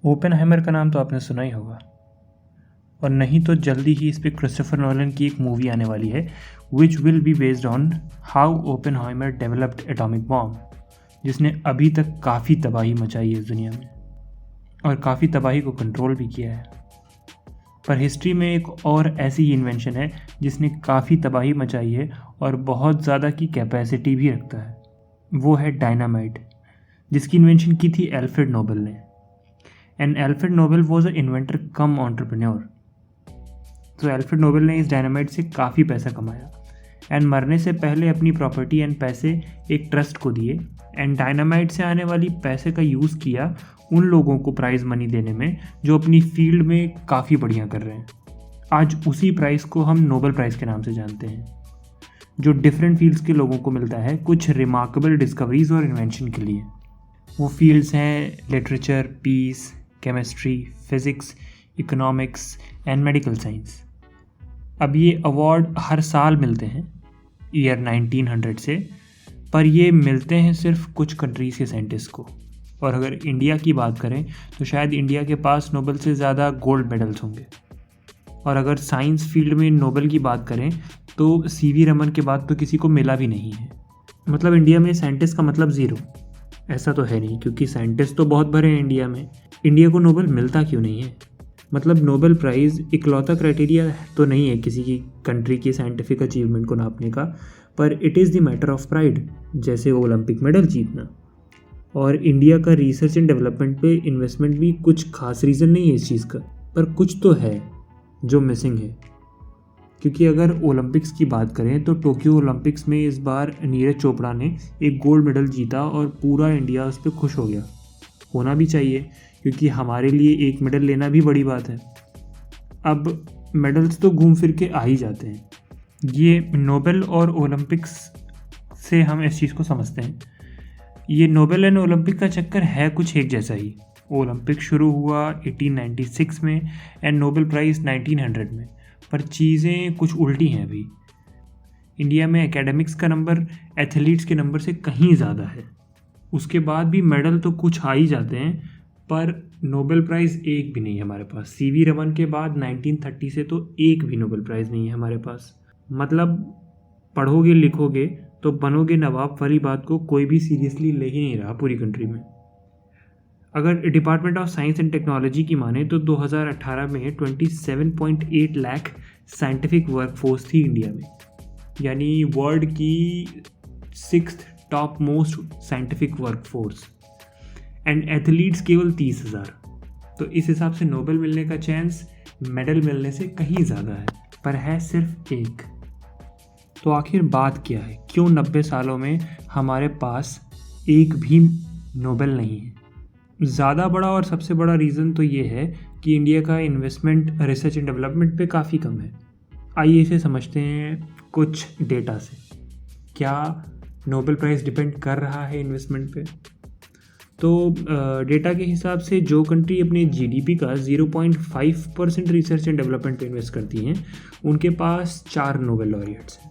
Oppenheimer का नाम तो आपने सुना ही होगा, और नहीं तो जल्दी ही इस पर क्रिस्टोफर नोलन की एक मूवी आने वाली है which will be based on how Oppenheimer developed atomic bomb, जिसने अभी तक काफ़ी तबाही मचाई है इस दुनिया में और काफ़ी तबाही को कंट्रोल भी किया है। पर हिस्ट्री में एक और ऐसी ही इन्वेंशन है जिसने काफ़ी तबाही मचाई है और बहुत ज़्यादा की कैपेसिटी भी रखता है। वो है डायनामाइट, जिसकी इन्वेंशन की थी एल्फ्रेड नोबेल ने। And Alfred Nobel was a inventor come entrepreneur. तो एल्फ्रेड नोबेल ने इस डायनामाइट से काफ़ी पैसा कमाया एंड मरने से पहले अपनी प्रॉपर्टी एंड पैसे एक ट्रस्ट को दिए। एंड डायनामाइट से आने वाली पैसे का यूज़ किया उन लोगों को प्राइज़ मनी देने में जो अपनी फील्ड में काफ़ी बढ़िया कर रहे हैं। आज उसी प्राइज़ को हम नोबेल प्राइज़ के नाम से जानते हैं, जो डिफरेंट फील्ड्स के लोगों को मिलता है कुछ रिमार्केबल डिस्कवरीज और इन्वेंशन के लिए। वो फील्ड्स हैं literature, peace, chemistry, physics, economics and medical science. अब ये अवार्ड हर साल मिलते हैं ईयर 1900 से, पर ये मिलते हैं सिर्फ कुछ कंट्रीज़ के साइंटिस्ट को। और अगर इंडिया की बात करें तो शायद इंडिया के पास नोबेल से ज़्यादा गोल्ड मेडल्स होंगे। और अगर साइंस फील्ड में नोबेल की बात करें तो सीवी रमन के बाद तो किसी को मिला भी नहीं है। मतलब इंडिया में साइंटिस्ट का मतलब ज़ीरो, ऐसा तो है नहीं, क्योंकि साइंटिस्ट तो बहुत भरे हैं इंडिया में। इंडिया को नोबेल मिलता क्यों नहीं है? मतलब नोबेल प्राइज़ इकलौता क्राइटेरिया तो नहीं है किसी की कंट्री की साइंटिफिक अचीवमेंट को नापने का, पर it is the matter of pride, जैसे ओलंपिक मेडल जीतना। और इंडिया का रिसर्च एंड डेवलपमेंट पे इन्वेस्टमेंट भी कुछ खास रीज़न नहीं है इस चीज़ का, पर कुछ तो है जो मिसिंग है। क्योंकि अगर ओलंपिक्स की बात करें तो टोक्यो ओलंपिक्स में इस बार नीरज चोपड़ा ने एक गोल्ड मेडल जीता और पूरा इंडिया उस पर खुश हो गया। होना भी चाहिए, क्योंकि हमारे लिए एक मेडल लेना भी बड़ी बात है। अब मेडल्स तो घूम फिर के आ ही जाते हैं। ये नोबेल और ओलंपिक्स से हम इस चीज़ को समझते हैं। ये नोबेल एंड ओलंपिक का चक्कर है कुछ एक जैसा ही। ओलंपिक शुरू हुआ 1896 में एंड नोबेल प्राइज़ 1900 में, पर चीज़ें कुछ उल्टी हैं अभी। इंडिया में एकेडमिक्स का नंबर एथलीट्स के नंबर से कहीं ज़्यादा है। उसके बाद भी मेडल तो कुछ आ ही जाते हैं, पर नोबेल प्राइज़ एक भी नहीं है हमारे पास। सीवी रमन के बाद 1930 से तो एक भी नोबेल प्राइज़ नहीं है हमारे पास। मतलब पढ़ोगे लिखोगे तो बनोगे नवाब वाली बात को कोई भी सीरियसली ले ही नहीं रहा पूरी कंट्री में। अगर department of science and technology की माने तो 2018 में 27.8 लाख साइंटिफिक वर्कफोर्स थी इंडिया में, यानी वर्ल्ड की 6th top most scientific workforce. And athletes केवल 30,000। तो इस हिसाब से नोबेल मिलने का चांस मेडल मिलने से कहीं ज़्यादा है, पर है सिर्फ एक। तो आखिर बात क्या है? क्यों 90 सालों में हमारे पास एक भी नोबेल नहीं है? ज़्यादा बड़ा और सबसे बड़ा रीज़न तो ये है कि इंडिया का इन्वेस्टमेंट रिसर्च एंड डेवलपमेंट पे काफ़ी कम है। आइए इसे समझते हैं कुछ डेटा से। क्या नोबेल प्राइज़ डिपेंड कर रहा है इन्वेस्टमेंट पे? तो डेटा के हिसाब से जो कंट्री अपने जीडीपी का 0.5% रिसर्च एंड डेवलपमेंट पे इन्वेस्ट करती हैं उनके पास 4 नोबेल लॉरिएट्स हैं।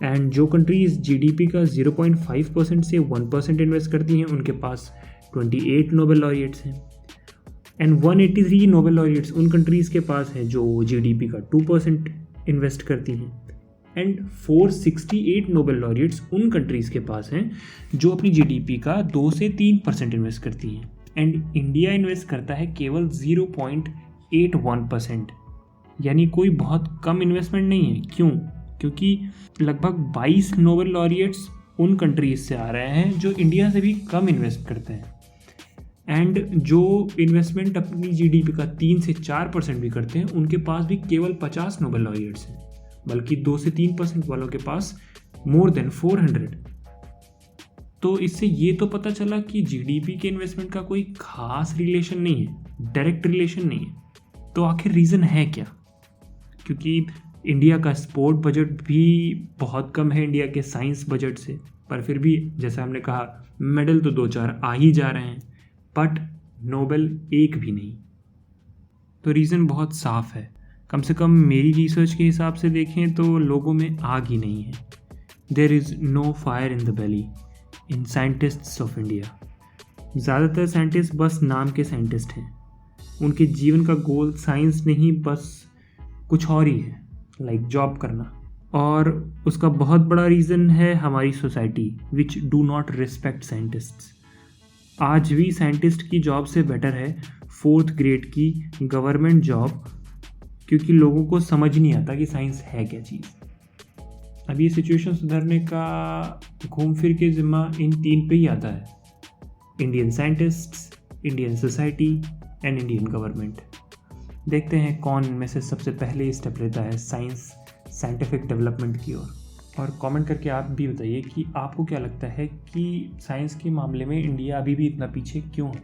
एंड जो कंट्रीज जीडीपी का 0.5% से 1% इन्वेस्ट करती हैं उनके पास 28 नोबेल लॉरिएट्स हैं। एंड 183 नोबेल लॉरिएट्स उन कंट्रीज़ के पास हैं जो जीडीपी का 2% इन्वेस्ट करती हैं। एंड 468 नोबेल लॉरिएट्स उन कंट्रीज़ के पास हैं जो अपनी जीडीपी का 2 से 3% इन्वेस्ट करती हैं। एंड इंडिया इन्वेस्ट करता है केवल 0.81%, यानी कोई बहुत कम इन्वेस्टमेंट नहीं है। क्यों? क्योंकि लगभग 22 नोबेल लॉरिएट्स उन कंट्रीज़ से आ रहे हैं जो इंडिया से भी कम इन्वेस्ट करते हैं। एंड जो इन्वेस्टमेंट अपनी जीडीपी का 3 से 4% भी करते हैं उनके पास भी केवल 50 नोबेल लॉरिएट्स हैं, बल्कि 2 से 3% वालों के पास मोर देन 400। तो इससे ये तो पता चला कि जीडीपी के इन्वेस्टमेंट का कोई खास रिलेशन नहीं है, डायरेक्ट रिलेशन नहीं है। तो आखिर रीज़न है क्या? क्योंकि इंडिया का स्पोर्ट बजट भी बहुत कम है इंडिया के साइंस बजट से, पर फिर भी जैसा हमने कहा मेडल तो 2-4 आ ही जा रहे हैं, बट नोबेल एक भी नहीं। तो रीज़न बहुत साफ है। कम से कम मेरी रिसर्च के हिसाब से देखें तो लोगों में आग ही नहीं है। There is no fire in the belly in scientists of India. ज़्यादातर साइंटिस्ट बस नाम के साइंटिस्ट हैं, उनके जीवन का गोल साइंस नहीं बस कुछ और ही है, लाइक जॉब करना। और उसका बहुत बड़ा रीज़न है हमारी society which do not respect scientists. आज भी साइंटिस्ट की जॉब से बेटर है 4th ग्रेड की गवर्नमेंट जॉब, क्योंकि लोगों को समझ नहीं आता कि साइंस है क्या चीज़। अब ये सिचुएशन सुधारने का घूम फिर के ज़िम्मा इन 3 पे ही आता है: Indian scientists, Indian society and Indian government. देखते हैं कौन इनमें से सबसे पहले स्टेप लेता है साइंटिफिक डेवलपमेंट की ओर। और कमेंट करके आप भी बताइए कि आपको क्या लगता है कि साइंस के मामले में इंडिया अभी भी इतना पीछे क्यों है।